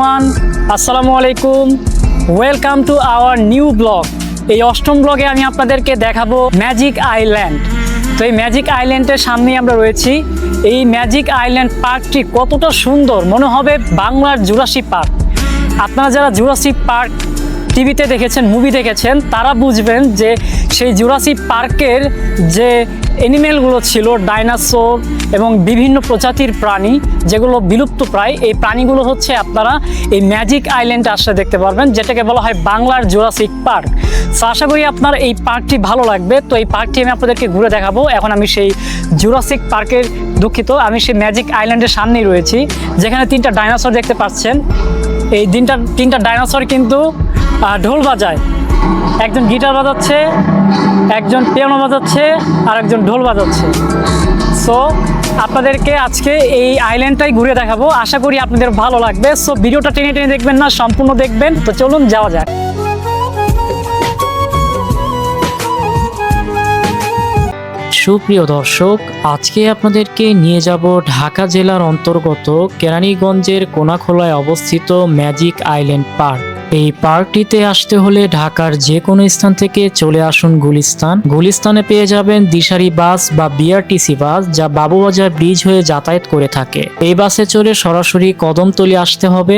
Everyone, আসসালামু আলাইকুম। Welcome to our new blog. এই অষ্টম ব্লগে আমি আপনাদেরকে দেখাবো ম্যাজিক আইল্যান্ড। তো এই ম্যাজিক আইল্যান্ডের সামনেই আমরা রয়েছি। এই ম্যাজিক আইল্যান্ড পার্কটি কতটা সুন্দর, মনে হবে বাংলার জুরাসিক পার্ক। আপনারা যারা জুরাসিক পার্ক টিভিতে দেখেছেন, মুভি দেখেছেন, তারা বুঝবেন যে সেই জুরাসিক পার্কের যে অ্যানিমেলগুলো ছিল, ডাইনোসর এবং বিভিন্ন প্রজাতির প্রাণী যেগুলো বিলুপ্ত প্রায়, এই প্রাণীগুলো হচ্ছে আপনারা এই ম্যাজিক আইল্যান্ডে আসলে দেখতে পারবেন, যেটাকে বলা হয় বাংলার জুরাসিক পার্ক। সো আশা করি আপনার এই পার্কটি ভালো লাগবে। তো এই পার্কটি আমি আপনাদেরকে ঘুরে দেখাবো। এখন আমি সেই জুরাসিক পার্কের আমি সেই ম্যাজিক আইল্যান্ডের সামনেই রয়েছি, যেখানে তিনটা ডাইনোসর দেখতে পাচ্ছেন। এই তিনটা ডাইনোসর কিন্তু ঢোল বাজায়। একজন গিটার বাজাচ্ছে, একজন পিয়ানো বাজাচ্ছে, আর একজন ঢোল বাজাচ্ছে। সো আপনাদেরকে আজকে এই আইল্যান্ডটাই ঘুরে দেখাবো। আশা করি আপনাদের ভালো লাগবে। সো ভিডিওটা টেনে টেনে দেখবেন না, সম্পূর্ণ দেখবেন। তো চলুন যাওয়া যাক। সুপ্রিয় দর্শক, আজকে আপনাদেরকে নিয়ে যাব ঢাকা জেলার অন্তর্গত কেরানীগঞ্জের কোনাখোলায় অবস্থিত ম্যাজিক আইল্যান্ড পার্ক। এই পার্কটিতে আসতে হলে ঢাকার যে কোনো স্থান থেকে চলে আসুন গুলিস্তানে পেয়ে যাবেন দিশারি বাস বা বিআরটিসি বাস, যা বাবুবাজার ব্রিজ হয়ে যাতায়াত করে থাকে। এই বাসে চড়ে সরাসরি কদমতলী আসতে হবে।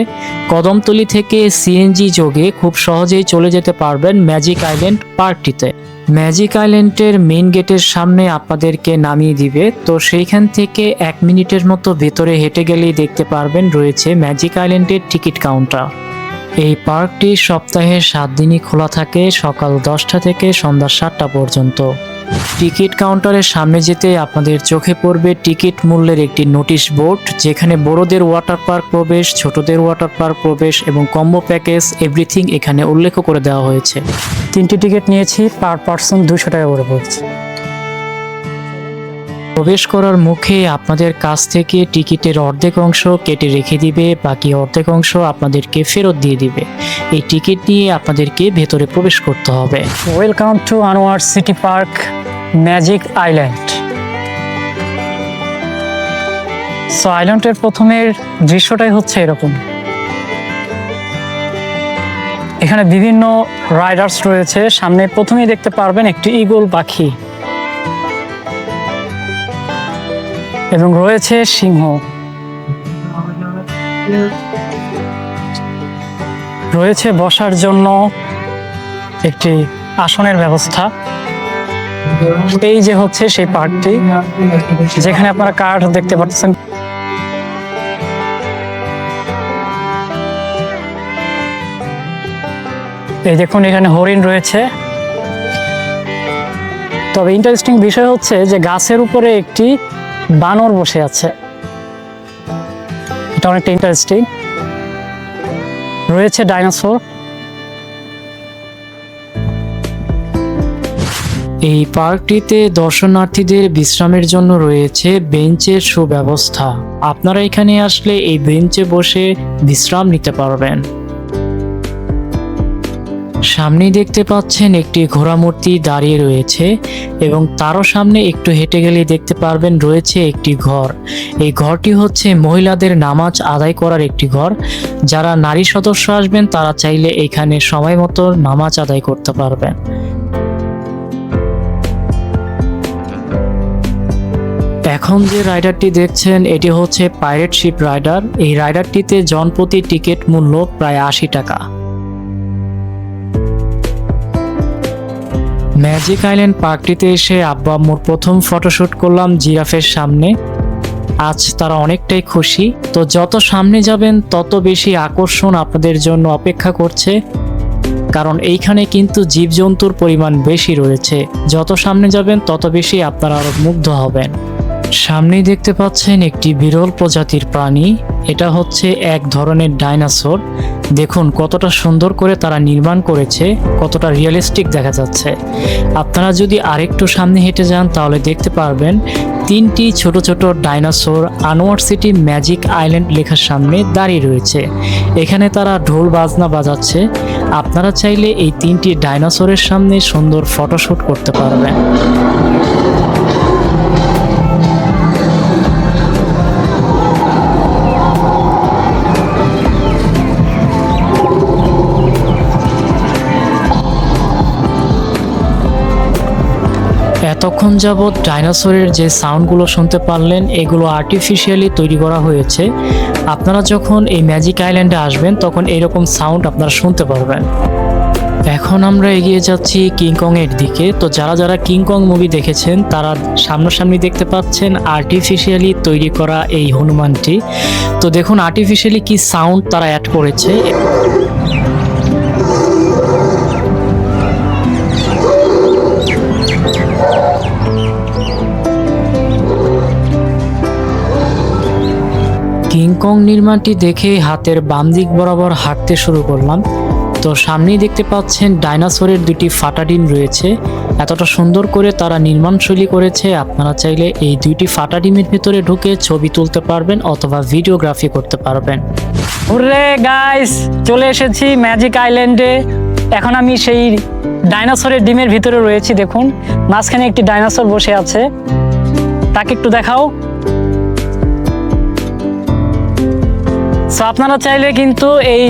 কদমতলী থেকে সিএনজি যোগে খুব সহজেই চলে যেতে পারবেন ম্যাজিক আইল্যান্ড পার্কটিতে। ম্যাজিক আইল্যান্ডের মেইন গেটের সামনে আপনাদেরকে নামিয়ে দিবে। তো সেইখান থেকে 1 মিনিটের মতো ভেতরে হেঁটে গেলেই দেখতে পারবেন রয়েছে ম্যাজিক আইল্যান্ডের টিকিট কাউন্টার। এই পার্কটি সপ্তাহে 7 দিনই খোলা থাকে, সকাল 10টা থেকে সন্ধ্যা 7টা পর্যন্ত। টিকিট কাউন্টারের সামনে যেতে আপনাদের চোখে পড়বে টিকিট মূল্যের একটি নোটিশ বোর্ড, যেখানে বড়দের ওয়াটার পার্ক প্রবেশ, ছোটদের ওয়াটার পার্ক প্রবেশ এবং কম্বো প্যাকেজ এভরিথিং এখানে উল্লেখ করে দেওয়া হয়েছে। 3টি টিকিট নিয়েছি, পার পার্সন 200 টাকা করে পড়ছে। প্রবেশ করার মুখে আপনাদের কাছ থেকে টিকিটের অর্ধেক অংশ কেটে রেখে দিবে, বাকি অর্ধেক অংশ আপনাদেরকে ফেরত দিয়ে দিবে। এই টিকিট নিয়ে আপনাদেরকে ভেতরে প্রবেশ করতে হবে। Welcome to Anwar city park magic island. So আইল্যান্ডের প্রথমের দৃশ্যটাই হচ্ছে এরকম। এখানে বিভিন্ন রাইডার্স রয়েছে। সামনে প্রথমেই দেখতে পারবেন একটি ঈগল পাখি এবং রয়েছে সিংহ, রয়েছে বসার জন্য একটি আসনের ব্যবস্থা। এই যে হচ্ছে সেই পার্কটি, যেখানে আপনারা কার্ড দেখতে পাচ্ছেন। এই দেখুন, এখানে হরিণ রয়েছে। তবে ইন্টারেস্টিং বিষয় হচ্ছে যে গাছের উপরে একটি বানর বসে আছে। এটা অনেকটা ইন্টারেস্টিং। রয়েছে ডাইনোসর। এই পার্কটিতে দর্শনার্থীদের বিশ্রামের জন্য রয়েছে বেঞ্চের সুব্যবস্থা। আপনারা এখানে আসলে এই বেঞ্চে বসে বিশ্রাম নিতে পারবেন। সামনেই দেখতে পাচ্ছেন একটি ঘোড়া মূর্তি দাঁড়িয়ে রয়েছে এবং তারও সামনে একটু হেঁটে গেলেই দেখতে পারবেন রয়েছে একটি ঘর। এই ঘরটি হচ্ছে মহিলাদের নামাজ আদায় করার একটি ঘর। যারা নারী সদস্য আসবেন তারা চাইলে এখানে সময় মতো নামাজ আদায় করতে পারবেন। এখন যে রাইডারটি দেখছেন এটি হচ্ছে পাইরেট শিপ রাইডার। এই রাইডারটিতে জনপ্রতি টিকিট মূল্য প্রায় 80 টাকা। ম্যাজিক আইল্যান্ড পার্কটিতে এসে আব্বা আম্মুর প্রথম ফটোশুট করলাম জিরাফের সামনে। আজ তারা অনেকটাই খুশি। তো যত সামনে যাবেন তত বেশি আকর্ষণ আপনাদের জন্য অপেক্ষা করছে, কারণ এইখানে কিন্তু জীবজন্তুর পরিমাণ বেশি রয়েছে। যত সামনে যাবেন তত বেশি আপনারা আরো মুগ্ধ হবেন। সামনেই দেখতে পাচ্ছেন একটি বিরল প্রজাতির প্রাণী। এটা হচ্ছে এক ধরনের ডাইনোসর। দেখুন কতটা সুন্দর করে তারা নির্মাণ করেছে, কতটা রিয়েলিস্টিক দেখা যাচ্ছে। আপনারা যদি আরেকটু সামনে হেঁটে যান তাহলে দেখতে পারবেন 3টি ছোট ছোট dinosaur Anwar city magic island লেখার সামনে দাঁড়িয়ে রয়েছে। এখানে তারা ঢোল বাজনা বাজাচ্ছে। আপনারা চাইলে এই 3টি ডাইনোসরের সামনে সুন্দর ফটোশুট করতে পারবেন। এতক্ষণ যাবৎ ডাইনোসরের যে সাউন্ডগুলো শুনতে পারলেন এগুলো আর্টিফিশিয়ালি তৈরি করা হয়েছে। আপনারা যখন এই ম্যাজিক আইল্যান্ডে আসবেন তখন এরকম সাউন্ড আপনারা শুনতে পারবেন। এখন আমরা এগিয়ে যাচ্ছি কিংকং এর দিকে। তো যারা যারা কিংকং মুভি দেখেছেন তারা সামনাসামনি দেখতে পাচ্ছেন আর্টিফিশিয়ালি তৈরি করা এই হনুমানটি। তো দেখুন আর্টিফিশিয়ালি কি সাউন্ড তারা অ্যাড করেছে। কিংকং নির্মাণটি দেখে হাতের বাম দিক বরাবর হাঁটতে শুরু করলাম। তো সামনেই দেখতে পাচ্ছেন ডাইনোসরের দুটি ফাটা ডিম রয়েছে। এতটা সুন্দর করে তারা নির্মাণশৈলী করেছে, আপনারা চাইলে এই দুইটি ফাটা ডিমের ভেতরে ঢুকে ছবি তুলতে পারবেন অথবা ভিডিওগ্রাফি করতে পারবেন। ওরে গাইস, চলে এসেছি ম্যাজিক আইল্যান্ডে। এখন আমি সেই ডাইনোসরের ডিমের ভিতরে রয়েছি। দেখুন মাঝখানে একটি ডাইনোসর বসে আছে, তাকে একটু দেখাও। সো আপনারা চাইলে কিন্তু এই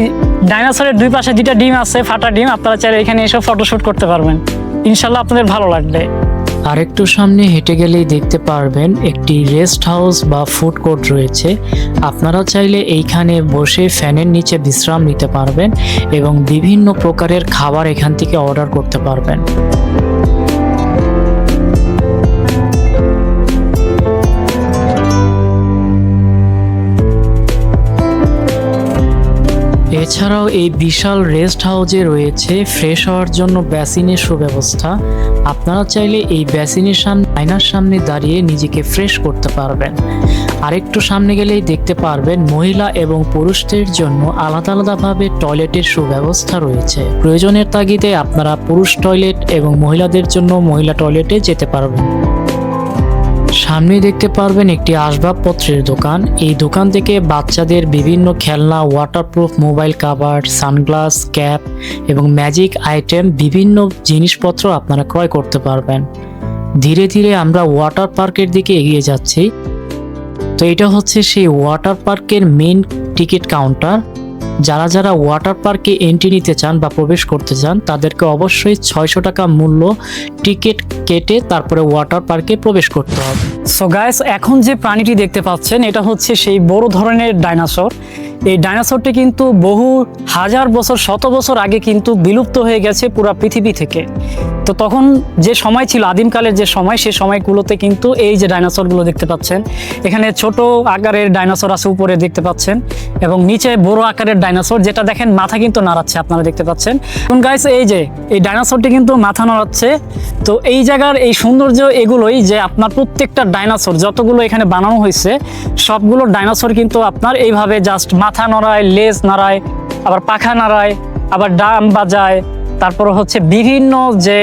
ডাইনোসরের দুই পাশে দুইটা ডিম আছে, ফাটা ডিম, আপনারা চাইলে এখানে এসে ফটোশুট করতে পারবেন। ইনশাল্লাহ আপনাদের ভালো লাগবে। আর একটু সামনে হেঁটে গেলেই দেখতে পারবেন একটি রেস্ট হাউস বা ফুড কোর্ট রয়েছে। আপনারা চাইলে এইখানে বসে ফ্যানের নিচে বিশ্রাম নিতে পারবেন এবং বিভিন্ন প্রকারের খাবার এখান থেকে অর্ডার করতে পারবেন। এছাড়াও এই বিশাল রেস্ট হাউসে রয়েছে ফ্রেশ হওয়ার জন্য বেসিনের সুব্যবস্থা। আপনারা চাইলে এই বেসিনের সামনে আয়নার সামনে দাঁড়িয়ে নিজেকে ফ্রেশ করতে পারবেন। আরেকটু সামনে গেলেই দেখতে পারবেন মহিলা এবং পুরুষদের জন্য আলাদা আলাদাভাবে টয়লেটের সুব্যবস্থা রয়েছে। প্রয়োজনের তাগিদে আপনারা পুরুষ টয়লেট এবং মহিলাদের জন্য মহিলা টয়লেটে যেতে পারবেন। সামনে দেখতে পারবেন একটি আসবাবপত্রের দোকান। এই দোকান থেকে বাচ্চাদের বিভিন্ন খেলনা, waterproof mobile cover, sunglass, cap এবং ম্যাজিক আইটেম বিভিন্ন জিনিসপত্র আপনারা ক্রয় করতে পারবেন। ধীরে ধীরে আমরা ওয়াটার পার্কের দিকে এগিয়ে যাচ্ছি। তো এটা হচ্ছে সেই ওয়াটার পার্কের মেইন টিকিট কাউন্টার। যারা যারা ওয়াটার পার্কে এন্ট্রি নিতে চান বা প্রবেশ করতে চান তাদেরকে অবশ্যই 600 টাকা মূল্য টিকিট কেটে তারপরে ওয়াটার পার্কে প্রবেশ করতে হবে। সো গাইস, এখন যে প্রাণীটি দেখতে পাচ্ছেন এটা হচ্ছে সেই বড় ধরনের ডাইনোসর। এই ডাইনোসরটি কিন্তু বহু হাজার বছর, শত বছর আগে কিন্তু বিলুপ্ত হয়ে গেছে পুরো পৃথিবী থেকে। তো তখন যে সময় ছিল, আদিমকালের যে সময়, সেই সময়গুলোতে কিন্তু এই যে ডাইনোসরগুলো দেখতে পাচ্ছেন, এখানে ছোট আকারের ডাইনোসর আছে উপরে দেখতে পাচ্ছেন, এবং নিচে বড় আকারের ডাইনোসর, যেটা দেখেন মাথা কিন্তু নাড়াচ্ছে, আপনারা দেখতে পাচ্ছেন। এখন গাইস এই যে এই ডাইনোসরটি কিন্তু মাথা নাড়াচ্ছে। তো এই জায়গার এই সৌন্দর্য এগুলোই যে আপনার প্রত্যেকটা ডাইনোসর যতগুলো এখানে বানানো হয়েছে সবগুলো ডাইনোসর কিন্তু আপনার এইভাবে জাস্ট মাথা নাড়ায়, লেজ নাড়ায়, আবার পাখা নাড়ায়, আবার ডাম বাজায়, তারপর হচ্ছে বিভিন্ন যে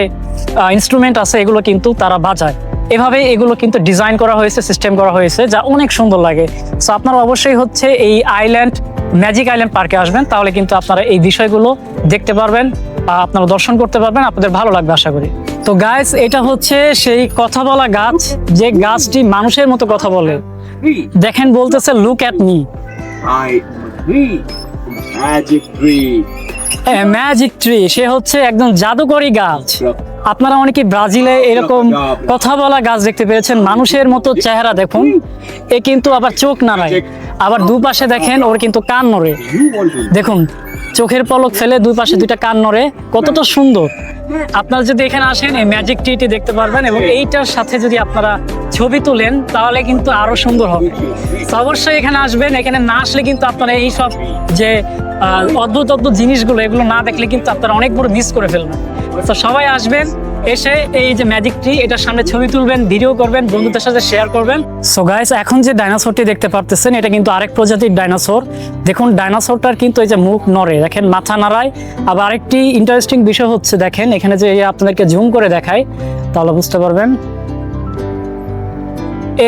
ইনস্ট্রুমেন্ট আছে এগুলো কিন্তু তারা বাজায়। এভাবে এগুলো কিন্তু ডিজাইন করা হয়েছে, সিস্টেম করা হয়েছে, যা অনেক সুন্দর লাগে। সো আপনারা অবশ্যই হচ্ছে এই আইল্যান্ড, ম্যাজিক আইল্যান্ড পার্কে আসবেন, তাহলে কিন্তু আপনারা এই বিষয়গুলো দেখতে পারবেন, আপনারা দর্শন করতে পারবেন, আপনাদের ভালো লাগবে আশা করি। তো গাইস, এটা হচ্ছে সেই কথা বলা গাছ, যে গাছটি মানুষের মতো কথা বলে। দেখেন বলতেছে look at me, I agree. Magic tree. Magic tree. সে হচ্ছে একদম জাদুকরী গাছ। আপনারা অনেকে ব্রাজিলে এরকম কথা বলা গাছ দেখতে পেয়েছেন, মানুষের মতো চেহারা। দেখুন এ কিন্তু আবার চোখ নাড়ায়, আবার দুপাশে দেখেন ওর কিন্তু কান নড়ে। দেখুন চোখের পলক ফেলে দুই পাশে দুইটা কান নড়ে, কতটা সুন্দর। আপনারা যদি এখানে আসেন এই ম্যাজিক ট্রিটি দেখতে পারবেন, এবং এইটার সাথে যদি আপনারা ছবি তুলেন তাহলে কিন্তু আরো সুন্দর হবে। তো অবশ্যই এখানে আসবেন। এখানে না আসলে কিন্তু আপনারা এই সব যে অদ্ভুত অদ্ভুত জিনিসগুলো, এগুলো না দেখলে কিন্তু আপনারা অনেক বড় মিস করে ফেলবেন। তো সবাই আসবেন, এসে এই যে ম্যাজিক ট্রি এটার সামনে ছবি তুলবেন, ভিডিও করবেন, বন্ধুদের সাথে শেয়ার করবেন। সো গাইস, এখন যে ডাইনোসরটি দেখতে পারতেছেন এটা কিন্তু আরেক প্রজাতির ডাইনোসর। দেখুন ডাইনোসরটার কিন্তু এই যে মুখ নড়ে, দেখেন মাথা নাড়ায়। আবার আরেকটি ইন্টারেস্টিং বিষয় হচ্ছে, দেখেন এখানে যে আপনাদেরকে জুম করে দেখায় তাহলে বুঝতে পারবেন।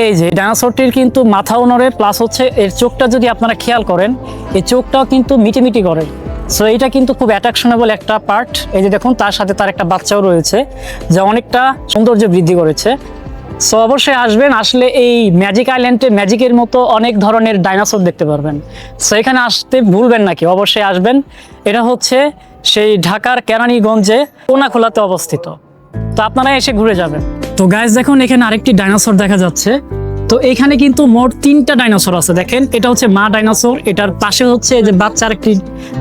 এই যে ডাইনোসরটির কিন্তু মাথাও নড়ে, প্লাস হচ্ছে এর চোখটা যদি আপনারা খেয়াল করেন, এই চোখটাও কিন্তু মিটিমিটি করে। সো এটা কিন্তু খুব অ্যাট্রাকশনেবল একটা পার্ট। এই যে দেখুন তার সাথে তার একটা বাচ্চাও রয়েছে, যা অনেকটা সৌন্দর্য বৃদ্ধি করেছে। সো অবশ্যই আসবেন, আসলে এই ম্যাজিক আইল্যান্ডে ম্যাজিকের মতো অনেক ধরনের ডাইনোসর দেখতে পারবেন। সো এখানে আসতে ভুলবেন নাকি, অবশ্যই আসবেন। এটা হচ্ছে সেই ঢাকার কেরানীগঞ্জে কোনাখোলাতে অবস্থিত। তো আপনারা এসে ঘুরে যাবেন। তো গাইস দেখুন এখানে আরেকটি ডাইনোসর দেখা যাচ্ছে। তো এখানে কিন্তু মোট 3টা ডাইনোসর আছে। দেখেন এটা হচ্ছে মা ডাইনোসর, এটার পাশে হচ্ছে যে বাচ্চা আরেকটি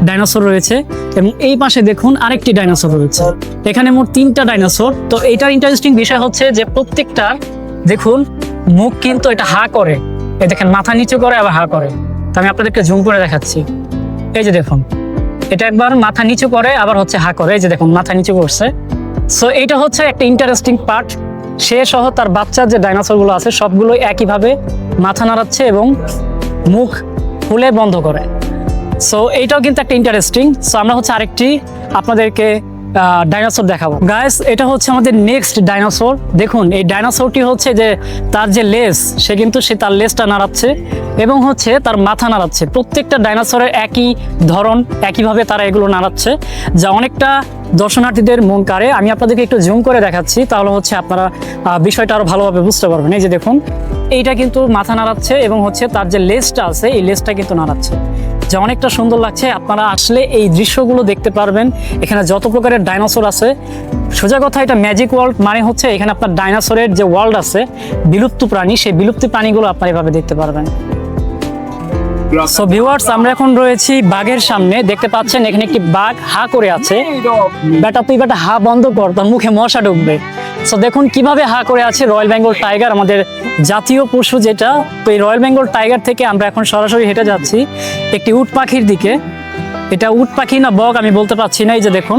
ডাইনোসর রয়েছে এবং এই পাশে দেখুন আরেকটি ডাইনোসর রয়েছে। এখানে মোট 3টা ডাইনোসর। তো এটার ইন্টারেস্টিং বিষয় হচ্ছে যে প্রত্যেকটার দেখুন মুখ কিন্তু এটা হা করে, এই দেখেন মাথা নিচু করে আবার হা করে। তো আমি আপনাদেরকে জুম করে দেখাচ্ছি। এই যে দেখুন এটা একবার মাথা নিচু করে আবার হচ্ছে হা করে, এই যে দেখুন মাথা নিচু করছে। সো এটা হচ্ছে একটা ইন্টারেস্টিং পার্ট। সে সহ তার বাচ্চার যে ডাইনোসরগুলো আছে সবগুলোই একইভাবে মাথা নাড়াচ্ছে এবং মুখ খুলে বন্ধ করে। সো এইটাও কিন্তু একটা ইন্টারেস্টিং। সো আমরা হচ্ছে আরেকটি আপনাদেরকে ডাইনোসর দেখাবো। গাইস এটা হচ্ছে আমাদের নেক্সট ডাইনোসর। দেখুন এই ডাইনোসরটি হচ্ছে যে তার যে লেজ সে কিন্তু তার লেজটা নাড়াচ্ছে এবং হচ্ছে তার মাথা নাড়াচ্ছে। প্রত্যেকটা ডাইনোসরের একই ধরন, একইভাবে তারা এগুলো নাড়াচ্ছে, যা অনেকটা দর্শনার্থীদের মন কাড়ে। আমি আপনাদেরকে একটু জুম করে দেখাচ্ছি, তাহলে হচ্ছে আপনারা বিষয়টা আরো ভালোভাবে বুঝতে পারবেন। এই যে দেখুন এইটা কিন্তু মাথা নাড়াচ্ছে এবং হচ্ছে তার যে লেজটা আছে এই লেজটা কিন্তু নাড়াচ্ছে, যা অনেকটা সুন্দর লাগছে। আপনারা আসলে এই দৃশ্যগুলো দেখতে পারবেন। এখানে যত প্রকারের ডাইনোসর আছে, সোজা কথা এটা ম্যাজিক ওয়ার্ল্ড মানে হচ্ছে এখানে আপনার ডাইনোসরের যে ওয়ার্ল্ড আছে, বিলুপ্ত প্রাণী, সেই বিলুপ্ত প্রাণীগুলো আপনারা এভাবে দেখতে পারবেন। সো ভিউয়ার্স আমরা এখন রয়েছি বাঘের সামনে। দেখতে পাচ্ছেন এখানে একটি বাঘ হা করে আছে। বেটা তুই বেটা হা বন্ধ কর, তোর মুখে মশা ঢুকবে। সো দেখুন কিভাবে হা করে আছে রয়্যাল বেঙ্গল টাইগার, আমাদের জাতীয় পশু যেটা। তো এই রয়্যাল বেঙ্গল টাইগার থেকে আমরা এখন সরাসরি হেঁটে যাচ্ছি একটি উট পাখির দিকে। এটা উট পাখি না বক আমি বলতে পারছি না। এই যে দেখুন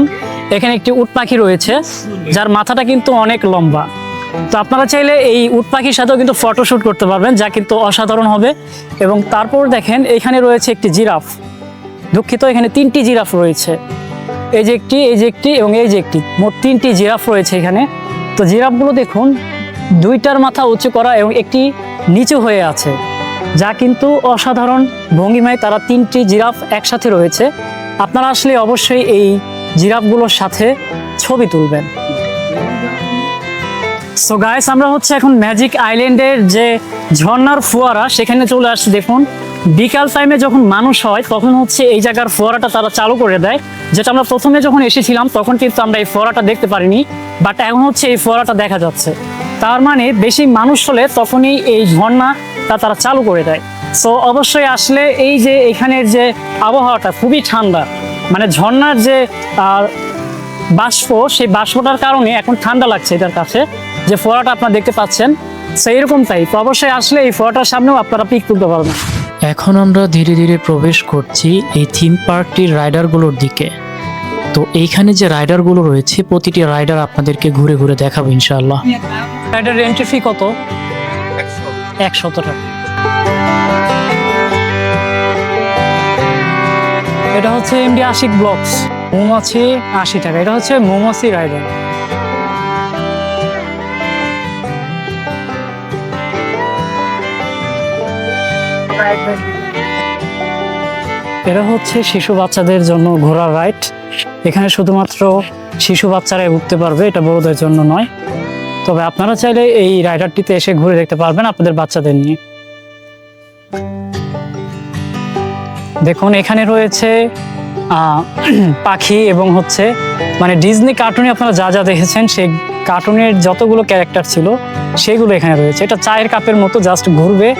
এখানে একটি উট পাখি রয়েছে যার মাথাটা কিন্তু অনেক লম্বা। তো আপনারা চাইলে এই উট পাখির সাথেও কিন্তু ফটোশুট করতে পারবেন, যা কিন্তু অসাধারণ হবে। এবং তারপর দেখেন এখানে রয়েছে একটি জিরাফ। দুঃখিত, এখানে 3টি জিরাফ রয়েছে। এই যে একটি, এই যে একটি এবং এই যে একটি, মোট 3টি জিরাফ রয়েছে এখানে। তো জিরাফগুলো দেখুন 2টার মাথা উঁচু করা এবং একটি নিচু হয়ে আছে, যা কিন্তু অসাধারণ ভঙ্গিমায় তারা 3টি জিরাফ একসাথে রয়েছে। আপনারা আসলে অবশ্যই এই জিরাফগুলোর সাথে ছবি তুলবেন। সো গাইস আমরা হচ্ছে এখন ম্যাজিক আইল্যান্ডের যে ঝর্ণার ফোয়ারা সেখানে চলে আসছি। দেখুন বিকাল টাইমে যখন মানুষ হয় তখন হচ্ছে এই জায়গার ফোয়ারাটা তারা চালু করে দেয়, যেটা আমরা প্রথমে যখন এসেছিলাম তখন কিন্তু আমরা এই ফোয়ারাটা দেখতে পারিনি, বাট এখন হচ্ছে এই ফোয়ারাটা দেখা যাচ্ছে। তার মানে বেশি মানুষ হলে তখনই এই ঝর্ণাটা তারা চালু করে দেয়। সো অবশ্যই আসলে এই যে এখানের যে আবহাওয়াটা খুবই ঠান্ডা, মানে ঝর্ণার যে বাষ্প, সেই বাষ্পটার কারণে এখন ঠান্ডা লাগছে এটার কাছে, যে ফোয়ারাটা আপনারা দেখতে পাচ্ছেন সেই রকম তাই। তো অবশ্যই আসলে এই ফোয়ারাটার সামনেও আপনারা পিক তুলতে পারবেন। এখন আমরা ধীরে ধীরে প্রবেশ করছি এই থিম পার্কটির রাইডারগুলোর দিকে। তো এইখানে যে রাইডারগুলো রয়েছে প্রতিটি রাইডার আপনাদেরকে ঘুরে ঘুরে দেখাবো ইনশাআল্লাহ। এটার এন্ট্রি ফি কত? 100 টাকা। এটা হচ্ছে এমডি আশিক ব্লকস, মৌমাছি 80 টাকা। এটা হচ্ছে মৌমাছি রাইডার। এটা হচ্ছে শিশু বাচ্চাদের জন্য ঘোড়ার রাইড। এখানে শুধুমাত্র শিশু বাচ্চারাই উঠতে পারবে, এটা বড়দের জন্য নয়। তবে আপনারা চাইলে এই রাইডারটিতে এসে ঘুরে দেখতে পারবেন আপনাদের বাচ্চাদের নিয়ে। দেখুন এখানে রয়েছে পাখি এবং হচ্ছে মানে ডিজনি কার্টুনে আপনারা যা যা দেখেছেন সেই কার্টুনের যতগুলো ক্যারেক্টার ছিল সেগুলো এখানে রয়েছে। এটা চায়ের কাপের মতো জাস্ট ঘুরবে,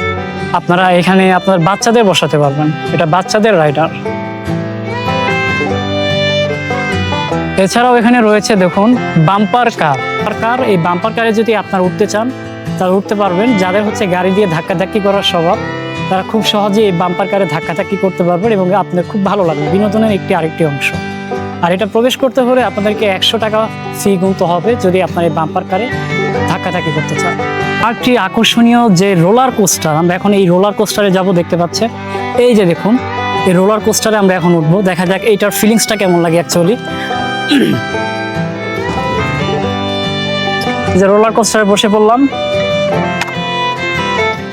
আপনারা এখানে আপনার বাচ্চাদের বসাতে পারবেন। এটা বাচ্চাদের রাইডার। এছাড়াও এখানে রয়েছে দেখুন বাম্পার কার। এই বাম্পার কারে যদি আপনারা উঠতে চান তাহলে উঠতে পারবেন। যাদের হচ্ছে গাড়ি দিয়ে ধাক্কাধাক্কি করার স্বভাব তারা খুব সহজে এই বাম্পার কারে ধাক্কাধাক্কি করতে পারবেন এবং আপনাদের খুব ভালো লাগবে, বিনোদনের আরেকটি অংশ। আর এটা প্রবেশ করতে হলে আপনাদেরকে 100 টাকা ফি গুনতে হবে যদি আপনার এই বাম্পার কারে ধাক্কাধাক্কি করতে চান। আরেকটি আকর্ষণীয় যে রোলার কোস্টার, আমরা এখন এই রোলার কোস্টারে যাব। দেখতে পাচ্ছেন এই যে দেখুন এই রোলার কোস্টারে আমরা এখন উঠবো। দেখা যাক এইটার ফিলিংসটা কেমন লাগে অ্যাকচুয়ালি। যে রোলার কোস্টারে বসে পড়লাম।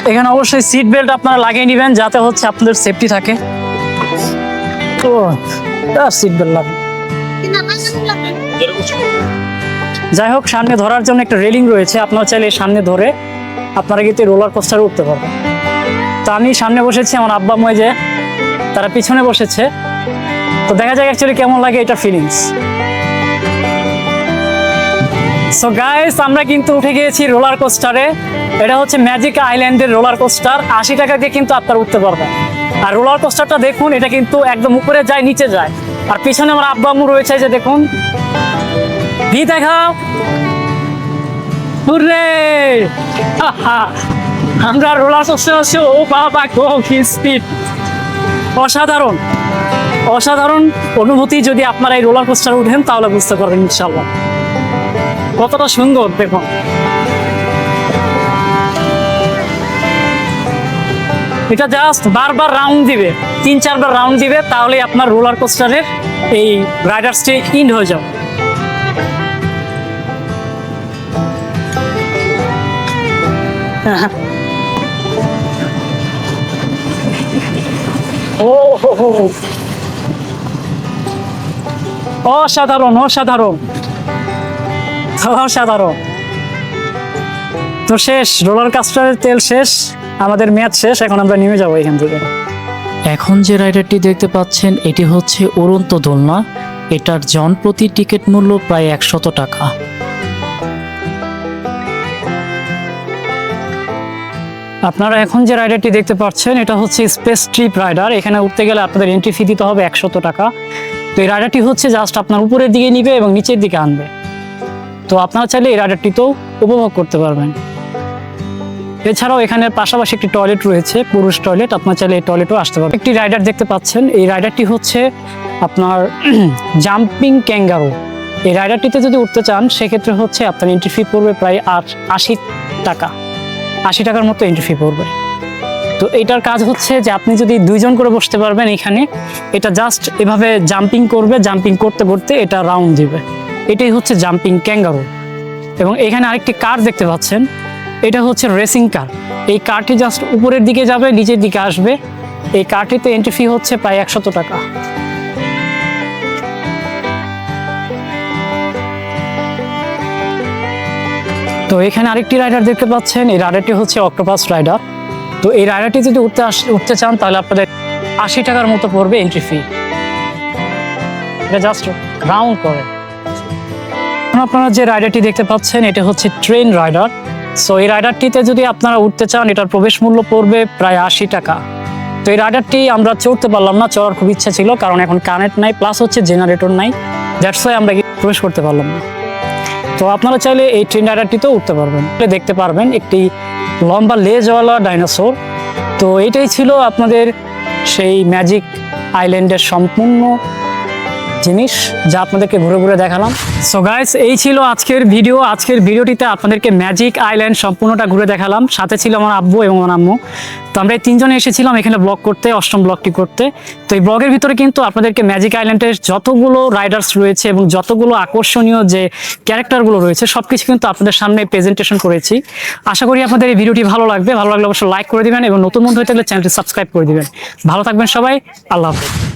এখানে অবশ্যই সিট বেল্ট আপনারা লাগিয়ে নেবেন যাতে হচ্ছে আপনাদের সেফটি থাকে। তো সিট বেল্ট লাগে। যাই হোক সামনে ধরার জন্য একটা রেলিং রয়েছে, আপনারা চাইলে সামনে ধরে আপনারা কিন্তু রোলার কোস্টারে উঠতে পারবেন। তো আমি সামনে বসেছি, আমার আব্বা আম্মু যে তারা পিছনে বসেছে। তো দেখা যাক অ্যাকচুয়ালি কেমন লাগে এটা ফিলিংস। সো গাইস, আমরা কিন্তু উঠে গিয়েছি রোলার কোস্টারে। এটা হচ্ছে ম্যাজিক আইল্যান্ডের রোলার কোস্টার। 80 টাকা দিয়ে কিন্তু আপনারা উঠতে পারবেন। আর রোলার কোস্টারটা দেখুন, এটা কিন্তু একদম উপরে যায়, নিচে যায়। আর পিছনে আমার আব্বু আম্মু রয়েছে, যে দেখুন, ভি দেখাও। হুররে! আমরা রোলার কোস্টার আছি। ও বাবা, গো কি স্পিড! অসাধারণ অসাধারণ অনুভূতি। যদি আপনারা এই রোলার কোস্টার উঠেন তাহলে বুঝতে পারবেন ইনশাআল্লাহ কতটা সুন্দর। দেখুন, এটা জাস্ট বারবার রাউন্ড দিবে, 3-4 বার রাউন্ড দিবে, তাহলে আপনার রোলার কোস্টারের এই রাইডার্সটি ইন্ড হয়ে যাবে। ও হো হো হো। অসাধারণ অসাধারণ অসাধারণ। তো শেষ, রোলার কোস্টারের তেল শেষ, আমাদের ম্যাচ শেষ। এখন আমরা নেমে যাবো এখান থেকে। এখন যে রাইডারটি দেখতে পাচ্ছেন এটি হচ্ছে উড়ন্ত দোলনা। এটার জন প্রতি টিকিট মূল্য প্রায় 100 টাকা। আপনারা এখন যে রাইডারটি দেখতে পাচ্ছেন এটা হচ্ছে স্পেস ট্রিপ রাইডার। এখানে উঠতে গেলে আপনাদের এন্ট্রি ফি দিতে হবে 100 টাকা। তো এই রাইডারটি হচ্ছে জাস্ট আপনার উপরের দিকে নিবে এবং নিচের দিকে আনবে। তো আপনারা চাইলে এই রাইডারটিতেও উপভোগ করতে পারবেন। এছাড়াও এখানে পাশাপাশি একটি টয়লেট রয়েছে, পুরুষ টয়লেট। আপনার চাইলে এই টয়লেটও আসতে পারবেন। একটি রাইডার দেখতে পাচ্ছেন, এই রাইডারটি হচ্ছে আপনার জাম্পিং ক্যাঙ্গারু। এই রাইডারটিতে যদি উঠতে চান সেক্ষেত্রে হচ্ছে আপনার এন্ট্রি ফি পড়বে প্রায় 80 টাকা। 80 টাকার মতো এন্ট্রি ফি পড়বে। তো এটার কাজ হচ্ছে যে আপনি যদি 2 জন করে বসতে পারবেন এখানে। এটা জাস্ট এভাবে জাম্পিং করবে, জাম্পিং করতে করতে এটা রাউন্ড দিবে। এটাই হচ্ছে জাম্পিং ক্যাঙ্গারু। এবং এখানে আরেকটি কার দেখতে পাচ্ছেন, এটা হচ্ছে রেসিং কার। এই কারটি জাস্ট উপরের দিকে যাবে, নিচের দিকে আসবে। এই কারটিতে এন্ট্রি ফি হচ্ছে প্রায় 100 টাকা। তো এখানে আরেকটি রাইডার দেখতে পাচ্ছেন, এই রাইডারটি হচ্ছে অক্টোপাস রাইডার। তো এই রাইডারটি যদি উঠতে চান তাহলে আপনাদের 80 টাকার মতো পড়বে এন্ট্রি ফি। এটা জাস্ট রাউন্ড করে। আপনারা যে রাইডারটি দেখতে পাচ্ছেন এটা হচ্ছে ট্রেন রাইডার। সো এই রাইডারটিতে যদি আপনারা উঠতে চান এটার প্রবেশ মূল্য পড়বে প্রায় 80 টাকা। তো এই রাইডারটি আমরা চড়তে পারলাম না, চড়ার খুব ইচ্ছা ছিল, কারণ এখন কারেন্ট নাই, প্লাস হচ্ছে জেনারেটর নাই। দ্যাটস ওয়াই আমরা প্রবেশ করতে পারলাম না। তো আপনারা চাইলে এই ট্রেন রাইডারটিতেও উঠতে পারবেন। দেখতে পারবেন একটি লম্বা লেজওয়ালা ডাইনোসর। তো এইটাই ছিল আপনাদের সেই ম্যাজিক আইল্যান্ডের সম্পূর্ণ জিনিস, যা আপনাদেরকে ঘুরে ঘুরে দেখালাম। সো গাইস, এই ছিল আজকের ভিডিও। আজকের ভিডিওটিতে আপনাদেরকে ম্যাজিক আইল্যান্ড সম্পূর্ণটা ঘুরে দেখালাম। সাথে ছিল আমার আব্বু এবং আমার আম্মু। তো আমরা এই 3 জনে এসেছিলাম এখানে ব্লগ করতে, অষ্টম ব্লগটি করতে। তো এই ব্লগের ভিতরে কিন্তু আপনাদেরকে ম্যাজিক আইল্যান্ডের যতগুলো রাইডার্স রয়েছে এবং যতগুলো আকর্ষণীয় যে ক্যারেক্টারগুলো রয়েছে সবকিছু কিন্তু আপনাদের সামনে প্রেজেন্টেশন করেছি। আশা করি আপনাদের এই ভিডিওটি ভালো লাগবে। ভালো লাগলে অবশ্যই লাইক করে দিবেন এবং নতুন বন্ধু হয়ে থাকলে চ্যানেলটি সাবস্ক্রাইব করে দিবেন। ভালো থাকবেন সবাই। আল্লাহ হাফেজ।